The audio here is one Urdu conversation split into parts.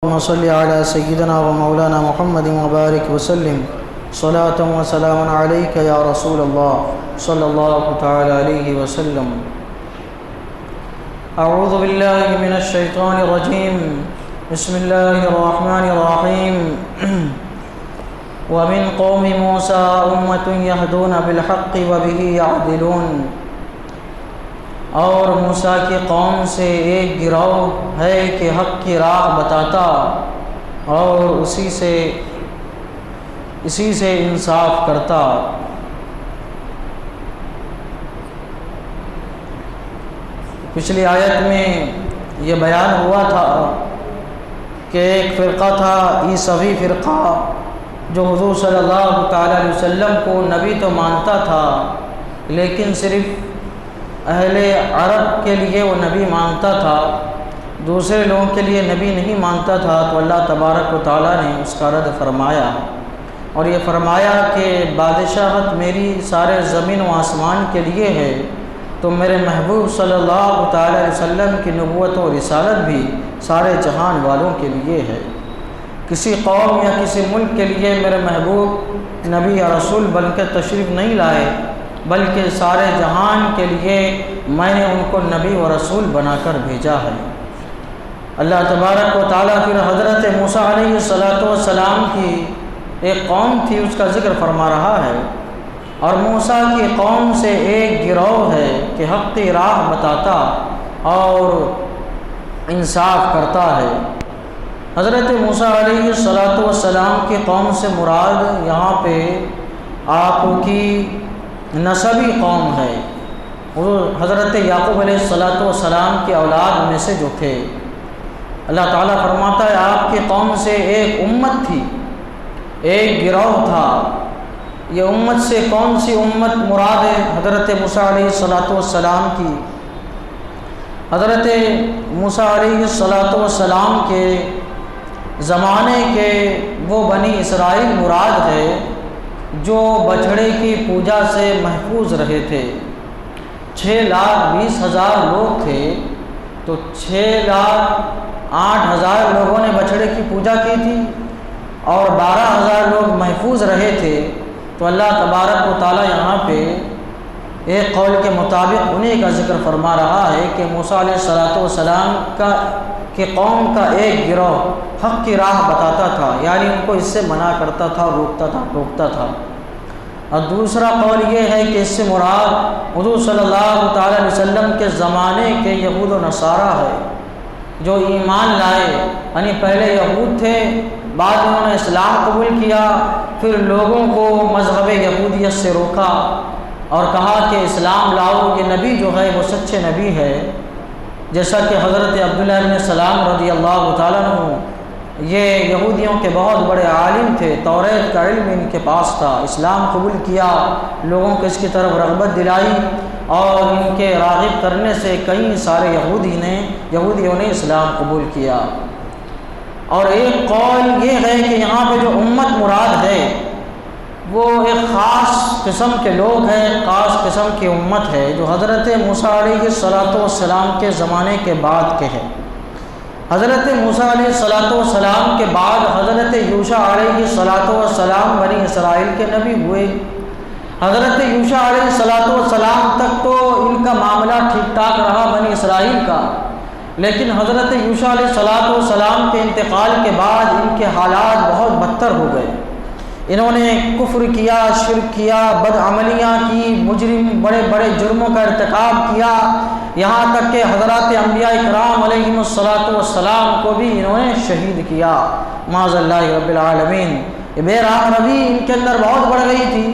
اللهم صل على سيدنا ومولانا محمد وبارك وسلم صلاة وسلام عليك يا رسول الله صلى الله تعالى عليه وسلم. أعوذ بالله من الشيطان الرجيم. بسم الله الرحمن الرحيم. ومن قوم موسى أمة يهدون بالحق وبه يعدلون. اور موسیٰ کی قوم سے ایک گروہ ہے کہ حق کی راہ بتاتا اور اسی سے انصاف کرتا. پچھلی آیت میں یہ بیان ہوا تھا کہ ایک فرقہ تھا عیسوی فرقہ جو حضور صلی اللہ تعالیٰ علیہ وسلم کو نبی تو مانتا تھا لیکن صرف اہل عرب کے لیے وہ نبی مانتا تھا، دوسرے لوگوں کے لیے نبی نہیں مانتا تھا. تو اللہ تبارک و تعالیٰ نے اس کا رد فرمایا اور یہ فرمایا کہ بادشاہت میری سارے زمین و آسمان کے لیے ہے، تو میرے محبوب صلی اللہ تعالیٰ علیہ وسلم کی نبوت و رسالت بھی سارے جہان والوں کے لیے ہے. کسی قوم یا کسی ملک کے لیے میرے محبوب نبی یا رسول بن کے تشریف نہیں لائے، بلکہ سارے جہان کے لیے میں نے ان کو نبی و رسول بنا کر بھیجا ہے. اللہ تبارک و تعالیٰ پھر حضرت موسیٰ علیہ السلام کی ایک قوم تھی، اس کا ذکر فرما رہا ہے. اور موسیٰ کی قوم سے ایک گروہ ہے کہ حق کی راہ بتاتا اور انصاف کرتا ہے. حضرت موسیٰ علیہ السلام کی قوم سے مراد یہاں پہ آپ کی نسبی قوم ہے. وہ حضرت یعقوب علیہ السلام کی اولاد میں سے جو تھے. اللہ تعالیٰ فرماتا ہے آپ کی قوم سے ایک امت تھی، ایک گروہ تھا. یہ امت سے کون سی امت مراد ہے؟ حضرت موسیٰ علیہ السلام کی. حضرت موسیٰ علیہ السلام کے زمانے کے وہ بنی اسرائیل مراد ہے جو بچھڑے کی پوجا سے محفوظ رہے تھے. 6,20,000 لوگ تھے، تو 6,08,000 لوگوں نے بچھڑے کی پوجا کی تھی اور 12,000 لوگ محفوظ رہے تھے. تو اللہ تبارک و تعالیٰ یہاں پہ ایک قول کے مطابق انہیں کا ذکر فرما رہا ہے کہ موسیٰ علیہ السلام کہ قوم کا ایک گروہ حق کی راہ بتاتا تھا، یعنی ان کو اس سے منع کرتا تھا، روکتا تھا، ٹوکتا تھا. اور دوسرا قول یہ ہے کہ اس سے مراد حضور صلی اللہ تعالیٰ علیہ وسلم کے زمانے کے یہود و نصارہ ہے جو ایمان لائے. یعنی پہلے یہود تھے، بعد انہوں نے اسلام قبول کیا، پھر لوگوں کو مذہب یہودیت سے روکا اور کہا کہ اسلام لاؤ، یہ نبی جو ہے وہ سچے نبی ہے. جیسا کہ حضرت عبداللہ بن سلام رضی اللہ تعالیٰ عنہ یہ یہودیوں کے بہت بڑے عالم تھے، توریت کا علم ان کے پاس تھا. اسلام قبول کیا، لوگوں کو اس کی طرف رغبت دلائی اور ان کے راغب کرنے سے کئی سارے یہودیوں نے اسلام قبول کیا. اور ایک قول یہ ہے کہ یہاں پہ جو امت مراد ہے وہ ایک خاص قسم کے لوگ ہیں، خاص قسم کی امت ہے جو حضرت موسیٰ علیہ السلام کے زمانے کے بعد کے ہے. حضرت موسیٰ علیہ السلام کے بعد حضرت یوشع علیہ السلام بنی اسرائیل کے نبی ہوئے. حضرت یوشع علیہ السلام تک تو ان کا معاملہ ٹھیک ٹھاک رہا بنی اسرائیل کا، لیکن حضرت یوشع علیہ السلام کے انتقال کے بعد ان کے حالات بہت بدتر ہو گئے. انہوں نے کفر کیا، شرک کیا، بدعملیاں کی، مجرم بڑے بڑے جرموں کا ارتکاب کیا، یہاں تک کہ حضرات انبیاء اکرام علیہم السلام کو بھی انہوں نے شہید کیا معاذ اللہ رب العالمین. یہ بے راہ روی ان کے اندر بہت بڑھ گئی تھی،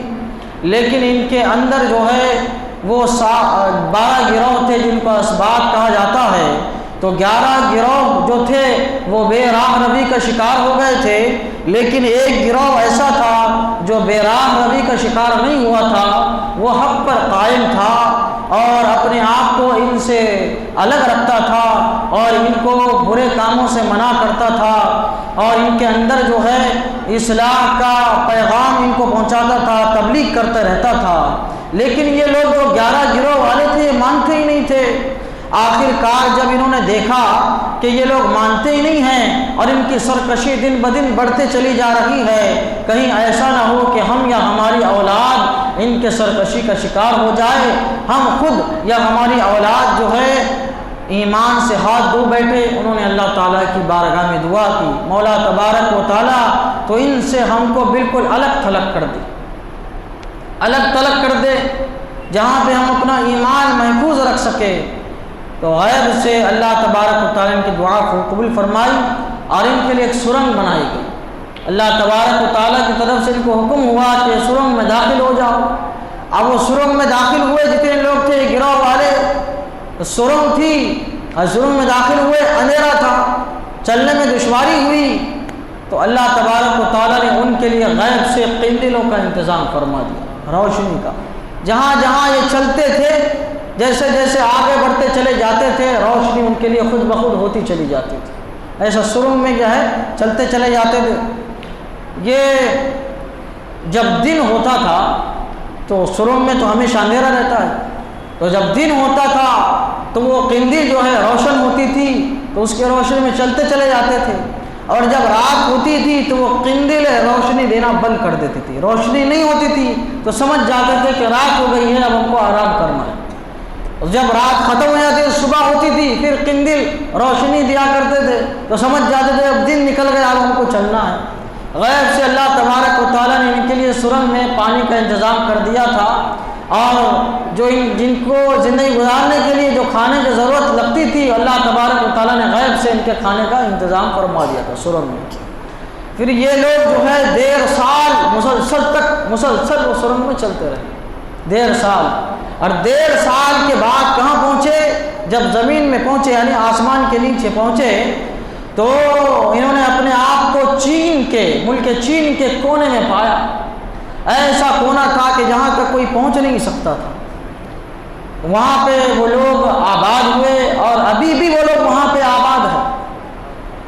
لیکن ان کے اندر جو ہے وہ 12 گروہ تھے جن کو اسباط کہا جاتا ہے. تو 11 گروہ جو تھے وہ بے راہ روی کا شکار ہو گئے تھے، لیکن ایک گروہ ایسا تھا جو بے راہ روی کا شکار نہیں ہوا تھا، وہ حق پر قائم تھا اور اپنے آپ کو ان سے الگ رکھتا تھا اور ان کو برے کاموں سے منع کرتا تھا اور ان کے اندر جو ہے اصلاح کا پیغام ان کو پہنچاتا تھا، تبلیغ کرتا رہتا تھا. لیکن یہ لوگ جو 11 گروہ والے تھے یہ مانتے ہی نہیں تھے آخر کار جب انہوں نے دیکھا کہ یہ لوگ مانتے ہی نہیں ہیں اور ان کی سرکشی دن بدن بڑھتے چلی جا رہی ہے، کہیں ایسا نہ ہو کہ ہم یا ہماری اولاد ان کے سرکشی کا شکار ہو جائے، ہم خود یا ہماری اولاد جو ہے ایمان سے ہاتھ دھو بیٹھے۔ انہوں نے اللہ تعالیٰ کی بارگاہ میں دعا کی، مولا تبارک و تعالیٰ تو ان سے ہم کو بالکل الگ تھلگ کر دے، الگ تھلگ کر دے، جہاں پہ ہم اپنا ایمان محفوظ رکھ سکے۔ تو غیب سے اللہ تبارک و تعالیٰ ان کی دعا کو قبول فرمائی اور ان کے لیے ایک سرنگ بنائی گئی۔ اللہ تبارک و تعالیٰ کی طرف سے ان کو حکم ہوا کہ سرنگ میں داخل ہو جاؤ۔ اب وہ سرنگ میں داخل ہوئے، جتنے لوگ تھے گروہ والے، سرنگ تھی اور سرنگ میں داخل ہوئے، اندھیرا تھا، چلنے میں دشواری ہوئی، تو اللہ تبارک و تعالیٰ نے ان کے لیے غیب سے قندیلوں کا انتظام فرما دیا، روشنی کا۔ جہاں جہاں یہ چلتے تھے، جیسے جیسے آگے بڑھتے چلے جاتے تھے، روشنی ان کے لیے خود بخود ہوتی چلی جاتی تھی۔ ایسا سرنگ میں کیا ہے، چلتے چلے جاتے تھے۔ یہ جب دن ہوتا تھا تو سرنگ میں تو ہمیشہ اندھیرا رہتا ہے، تو جب دن ہوتا تھا تو وہ قندیل جو ہے روشن ہوتی تھی، تو اس کے روشنی میں چلتے چلے جاتے تھے، اور جب رات ہوتی تھی تو وہ قندیل روشنی دینا بند کر دیتی تھی، روشنی نہیں ہوتی تھی تو سمجھ جاتے تھے کہ رات ہو گئی ہے، اب ہم کو آرام کرنا ہے۔ اور جب رات ختم ہو جاتی ہے، صبح ہوتی تھی، پھر قندیل روشنی دیا کرتے تھے تو سمجھ جاتے تھے اب دن نکل گیا، اب ہم کو چلنا ہے۔ غیب سے اللہ تبارک و تعالیٰ نے ان کے لیے سرنگ میں پانی کا انتظام کر دیا تھا، اور جو جن کو زندگی گزارنے کے لیے جو کھانے کی ضرورت لگتی تھی، اللہ تبارک و تعالیٰ نے غیب سے ان کے کھانے کا انتظام فرما دیا تھا سرنگ میں۔ پھر یہ لوگ جو ہے 1.5 سال مسلسل وہ سرنگ میں چلتے رہے، 1.5 سال۔ اور 1.5 سال کے بعد کہاں پہنچے؟ جب زمین میں پہنچے، یعنی آسمان کے نیچے پہنچے، تو انہوں نے اپنے آپ کو ملک چین کے کونے میں پایا۔ ایسا کونا تھا کہ جہاں تک کوئی پہنچ نہیں سکتا تھا۔ وہاں پہ وہ لوگ آباد ہوئے، اور ابھی بھی وہ لوگ وہاں پہ آباد ہیں۔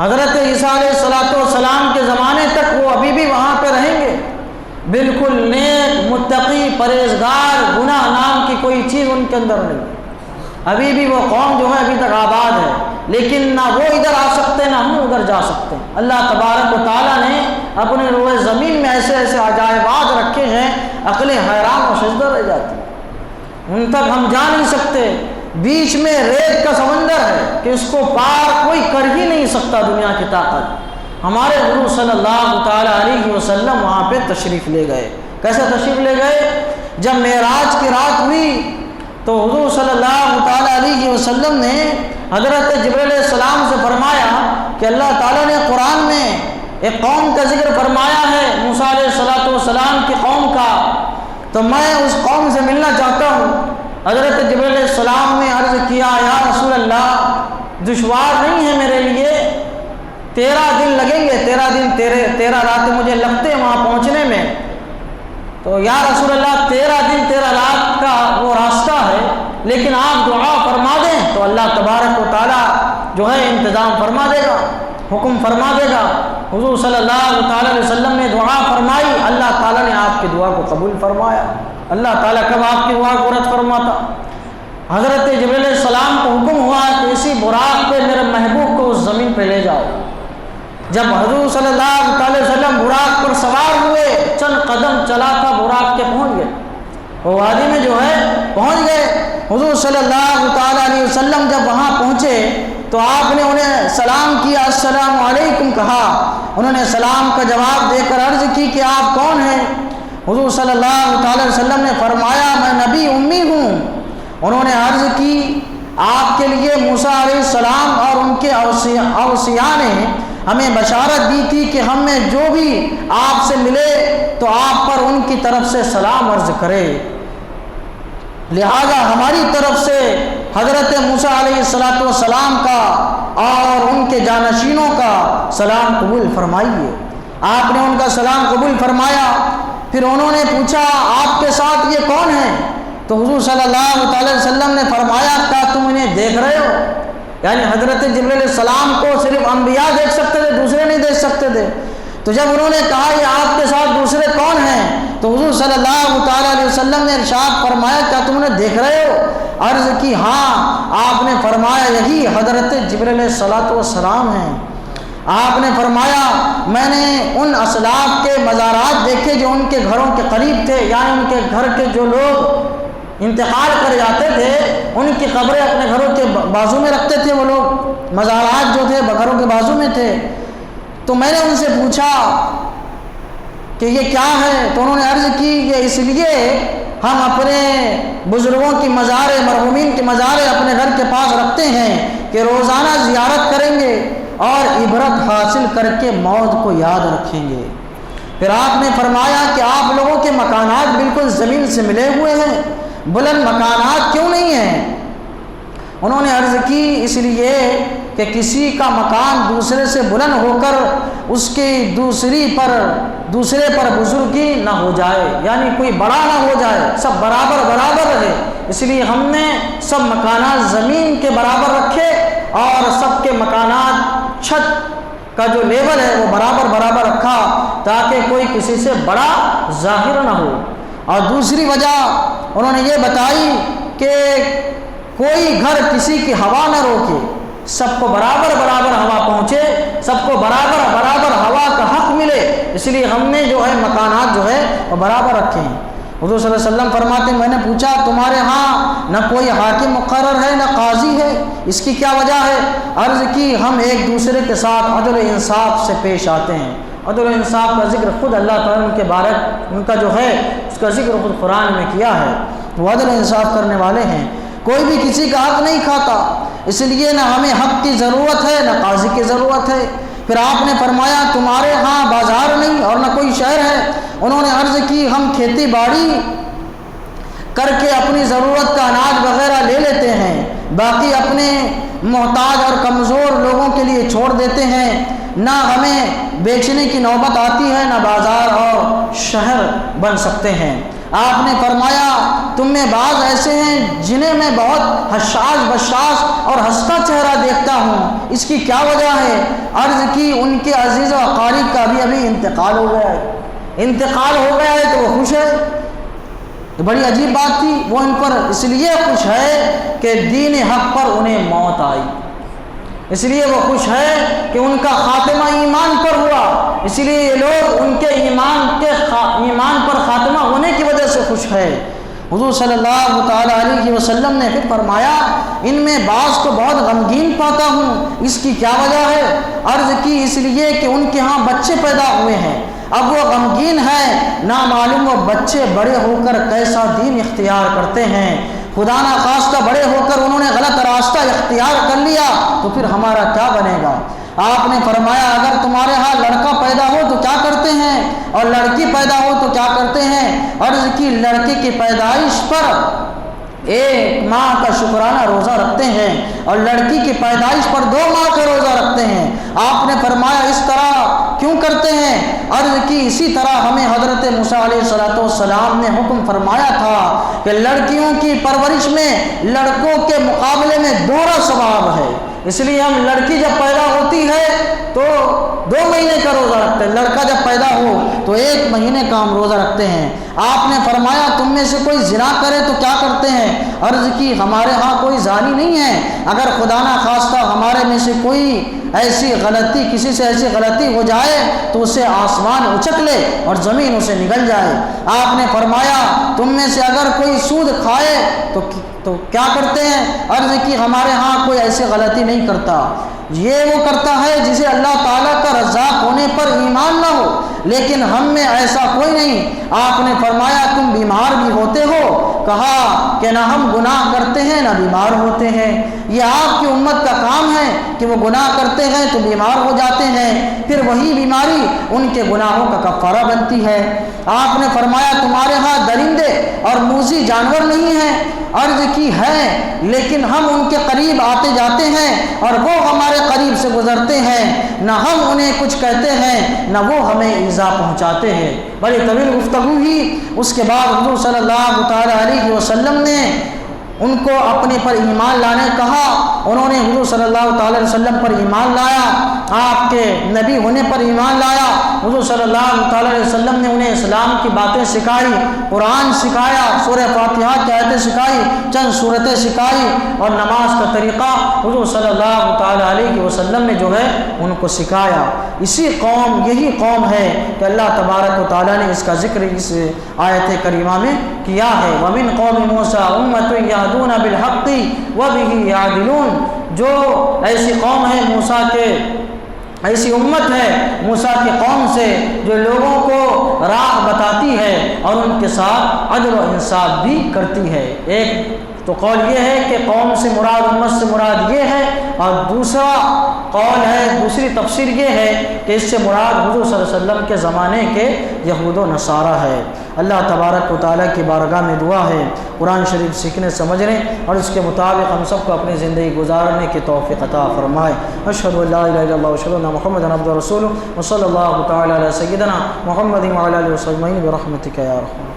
حضرت عیسیٰ علیہ السلام کے زمانے تک وہ ابھی بھی وہاں پہ رہیں گے، بالکل نیک، متقی، پرہیزگار، گناہ نام کی کوئی چیز ان کے اندر نہیں۔ ابھی بھی وہ قوم جو ہے ابھی تک آباد ہے، لیکن نہ وہ ادھر آ سکتے نہ ہم ادھر جا سکتے۔ اللہ تبارک و تعالیٰ نے اپنے روئے زمین میں ایسے ایسے عجائبات رکھے ہیں، عقلیں حیران و شزدہ رہ جاتی، ان تک ہم جا نہیں سکتے۔ بیچ میں ریت کا سمندر ہے کہ اس کو پار کوئی کر ہی نہیں سکتا دنیا کی طاقت۔ ہمارے حضور صلی اللہ تعالیٰ علیہ وسلم وہاں پہ تشریف لے گئے۔ کیسے تشریف لے گئے؟ جب معراج کی رات ہوئی تو حضور صلی اللہ تعالیٰ علیہ وسلم نے حضرت جبرائیل علیہ السلام سے فرمایا کہ اللہ تعالیٰ نے قرآن میں ایک قوم کا ذکر فرمایا ہے، موسیٰ علیہ السلام کی قوم کا، تو میں اس قوم سے ملنا چاہتا ہوں۔ حضرت جبرائیل علیہ السلام نے عرض کیا، یا رسول اللہ، دشوار نہیں ہے میرے لیے، 13 دن لگیں گے، 13 راتیں مجھے لگتے ہیں وہاں پہنچنے میں۔ تو یا رسول اللہ 13 دن 13 رات کا وہ راستہ ہے، لیکن آپ دعا فرما دیں تو اللہ تبارک و تعالیٰ جو ہے انتظام فرما دے گا، حکم فرما دے گا۔ حضور صلی اللہ تعالیٰ علیہ وسلم نے دعا فرمائی، اللہ تعالیٰ نے آپ کی دعا کو قبول فرمایا۔ اللہ تعالیٰ کب آپ کی دعا کو رد فرماتا؟ حضرت جبرائیل علیہ السلام کو حکم ہوا کہ اسی براق پہ میرے محبوب کو اس زمین پہ لے جاؤ۔ جب حضور صلی اللہ علیہ وسلم براق پر سوار ہوئے، چند قدم چلا تھا براق کے پہنچ گئے، وہ وادی میں جو ہے پہنچ گئے۔ حضور صلی اللہ تعالیٰ علیہ وسلم جب وہاں پہنچے تو آپ نے انہیں سلام کیا، السلام علیکم کہا۔ انہوں نے سلام کا جواب دے کر عرض کی کہ آپ کون ہیں؟ حضور صلی اللہ تعالیٰ علیہ وسلم نے فرمایا، میں نبی امی ہوں۔ انہوں نے عرض کی، آپ کے لیے موسیٰ علیہ السلام اور ان کے اوصیاء نے ہمیں بشارت دی تھی کہ ہم میں جو بھی آپ سے ملے تو آپ پر ان کی طرف سے سلام عرض کرے، لہذا ہماری طرف سے حضرت موسیٰ علیہ السلام کا اور ان کے جانشینوں کا سلام قبول فرمائیے۔ آپ نے ان کا سلام قبول فرمایا۔ پھر انہوں نے پوچھا، آپ کے ساتھ یہ کون ہیں؟ تو حضور صلی اللہ تعالی وسلم نے فرمایا، کیا تم انہیں دیکھ رہے ہو؟ یعنی حضرت جبرائیل علیہ السلام کو صرف انبیاء دیکھ سکتے تھے، دوسرے نہیں دیکھ سکتے تھے۔ تو جب انہوں نے کہا یہ آپ کے ساتھ دوسرے کون ہیں، تو حضور صلی اللہ تعالیٰ علیہ وسلم نے ارشاد فرمایا کیا تم نے دیکھ رہے ہو؟ عرض کی ہاں۔ آپ نے فرمایا یہی حضرت جبریل علیہ الصلوۃ والسلام ہیں۔ آپ نے فرمایا میں نے ان اسلاف کے مزارات دیکھے جو ان کے گھروں کے قریب تھے، یعنی ان کے گھر کے جو لوگ انتقال کر جاتے تھے ان کی قبریں اپنے گھروں کے بازو میں رکھتے تھے، وہ لوگ مزارات جو تھے گھروں کے بازو میں تھے۔ تو میں نے ان سے پوچھا کہ یہ کیا ہے؟ تو انہوں نے عرض کی یہ اس لیے ہم اپنے بزرگوں کی مزاریں، مرحومین کی مزاریں اپنے گھر کے پاس رکھتے ہیں کہ روزانہ زیارت کریں گے اور عبرت حاصل کر کے موت کو یاد رکھیں گے۔ پھر آپ نے فرمایا کہ آپ لوگوں کے مکانات بالکل زمین سے ملے ہوئے ہیں، بلند مکانات کیوں نہیں ہیں؟ انہوں نے عرض کی اس لیے کہ کسی کا مکان دوسرے سے بلند ہو کر اس کی دوسرے پر بزرگی نہ ہو جائے، یعنی کوئی بڑا نہ ہو جائے، سب برابر رہے۔ اس لیے ہم نے سب مکانات زمین کے برابر رکھے اور سب کے مکانات چھت کا جو لیول ہے وہ برابر رکھا تاکہ کوئی کسی سے بڑا ظاہر نہ ہو۔ اور دوسری وجہ انہوں نے یہ بتائی کہ کوئی گھر کسی کی ہوا نہ روکے، سب کو برابر ہوا پہنچے، سب کو برابر ہوا کا حق ملے، اس لیے ہم نے جو ہے مکانات جو ہے وہ برابر رکھے ہیں۔ حضور صلی اللہ علیہ وسلم فرماتے ہیں میں نے پوچھا تمہارے ہاں نہ کوئی حاکم مقرر ہے نہ قاضی ہے، اس کی کیا وجہ ہے؟ عرض کی ہم ایک دوسرے کے ساتھ عدل و انصاف سے پیش آتے ہیں۔ عدل و انصاف کا ذکر خود اللہ تعالیٰ ان کے بارے ان کا جو ہے اس کا ذکر خود قرآن میں کیا ہے، وہ عدل و انصاف کرنے والے ہیں، کوئی بھی کسی کا حق نہیں کھاتا، اس لیے نہ ہمیں حق کی ضرورت ہے نہ قاضی کی ضرورت ہے۔ پھر آپ نے فرمایا تمہارے ہاں بازار نہیں اور نہ کوئی شہر ہے؟ انہوں نے عرض کی ہم کھیتی باڑی کر کے اپنی ضرورت کا اناج وغیرہ لے لیتے ہیں، باقی اپنے محتاج اور کمزور لوگوں کے لیے چھوڑ دیتے ہیں، نہ ہمیں بیچنے کی نوبت آتی ہے نہ بازار اور شہر بن سکتے ہیں۔ آپ نے فرمایا تم میں بعض ایسے ہیں جنہیں میں بہت حشاش بشاش اور ہنستا چہرہ دیکھتا ہوں، اس کی کیا وجہ ہے؟ عرض کی ان کے عزیز و اقارب کا ابھی انتقال ہو گیا ہے تو وہ خوش ہے۔ یہ بڑی عجیب بات تھی، وہ ان پر اس لیے خوش ہے کہ دین حق پر انہیں موت آئی، اس لیے وہ خوش ہے کہ ان کا خاتمہ ایمان پر ہوا، اس لیے یہ لوگ ان کے ایمان پر خاتمہ ہونے کی وجہ سے خوش ہے۔ حضور صلی اللہ تعالیٰ علیہ وسلم نے پھر فرمایا ان میں بعض کو بہت غمگین پاتا ہوں، اس کی کیا وجہ ہے؟ عرض کی اس لیے کہ ان کے ہاں بچے پیدا ہوئے ہیں، اب وہ غمگین ہے، نامعلوم وہ بچے بڑے ہو کر کیسا دین اختیار کرتے ہیں، خدا نہ خواستہ بڑے ہو کر انہوں نے غلط راستہ اختیار کر لیا تو پھر ہمارا کیا بنے گا؟ آپ نے فرمایا اگر تمہارے ہاں لڑکا پیدا ہو تو کیا کرتے ہیں اور لڑکی پیدا ہو تو کیا کرتے ہیں؟ عرض کی لڑکے کی پیدائش پر 1 ماہ کا شکرانہ روزہ رکھتے ہیں اور لڑکی کی پیدائش پر 2 ماہ کا روزہ رکھتے ہیں۔ آپ نے فرمایا اس طرح کیوں کرتے ہیں؟ عرض کی اسی طرح ہمیں حضرت موسیٰ علیہ السلام نے حکم فرمایا تھا کہ لڑکیوں کی پرورش میں لڑکوں کے مقابلے میں 2 ثواب ہے، اس لیے ہم لڑکی جب پیدا ہوتی ہے تو 2 مہینے کا روزہ رکھتے ہیں، لڑکا جب پیدا ہو تو 1 مہینے کا ہم روزہ رکھتے ہیں۔ آپ نے فرمایا تم میں سے کوئی زنا کرے تو کیا کرتے ہیں؟ عرض کی ہمارے ہاں کوئی زانی نہیں ہے، اگر خدا نہ خواستہ ہمارے میں سے کوئی ایسی غلطی کسی سے ایسی غلطی ہو جائے تو اسے آسمان اچک لے اور زمین اسے نگل جائے۔ آپ نے فرمایا تم میں سے اگر کوئی سود کھائے تو کیا کرتے ہیں؟ عرض کی ہمارے ہاں کوئی ایسی غلطی نہیں کرتا، یہ وہ کرتا ہے جسے اللہ تعالیٰ کا رزاق ہونے پر ایمان نہ ہو، لیکن ہم میں ایسا کوئی نہیں۔ آپ نے فرمایا تم بیمار بھی ہوتے ہو؟ کہا کہ نہ ہم گناہ کرتے ہیں نہ بیمار ہوتے ہیں، یہ آپ کی امت کا کام ہے کہ وہ گناہ کرتے ہیں تو بیمار ہو جاتے ہیں، پھر وہی بیماری ان کے گناہوں کا کفارہ بنتی ہے۔ آپ نے فرمایا تمہارے ہاں درندے اور موذی جانور نہیں ہیں؟ عرض کی ہے، لیکن ہم ان کے قریب آتے جاتے ہیں اور وہ ہمارے قریب سے گزرتے ہیں، نہ ہم انہیں کچھ کہتے ہیں نہ وہ ہمیں ایذا پہنچاتے ہیں۔ بڑی طویل گفتگو ہی، اس کے بعد حضور صلی اللہ تعالیٰ علیہ وسلم نے ان کو اپنے پر ایمان لانے کہا، انہوں نے حضور صلی اللہ تعالیٰ علیہ وسلم پر ایمان لایا، آپ کے نبی ہونے پر ایمان لایا، حضور صلی اللہ تعالیٰ علیہ وسلم نے انہیں اسلام کی باتیں سکھائی، قرآن سکھایا، سورہ فاتحہ کی آیتیں سکھائی، چند صورتیں سکھائی، اور نماز کا طریقہ حضور صلی اللہ تعالیٰ علیہ وسلم نے جو ہے ان کو سکھایا۔ یہی قوم ہے کہ اللہ تبارک و تعالیٰ نے اس کا ذکر اس آیت کریمہ میں کیا ہے۔ وَمِن قَوْمِ مُوسَىٰ أُمَّةٌ يَهْدُونَ بِالْحَقِّ وَبِهِ يَعْدِلُونَ، جو ایسی قوم ہے موسیٰ کے، ایسی امت ہے موسیٰ کی قوم سے جو لوگوں کو راہ بتاتی ہے اور ان کے ساتھ عدل و انصاف بھی کرتی ہے۔ ایک تو قول یہ ہے کہ قوم سے مراد، امت سے مراد یہ ہے، اور دوسرا قول ہے، دوسری تفسیر یہ ہے کہ اس سے مراد حضور صلی اللہ علیہ وسلم کے زمانے کے یہود و نصارہ ہے۔ اللہ تبارک و تعالیٰ کی بارگاہ میں دعا ہے قرآن شریف سیکھنے سمجھنے اور اس کے مطابق ہم سب کو اپنی زندگی گزارنے کی توفیق عطا فرمائے۔ اشہد ان لا الہ الا اللہ واشہد ان محمدا عبدہ ورسولہ وصلی اللہ تعالی علی سیدنا محمد وعلی آلہ وصحبہ برحمتک یا رحمن۔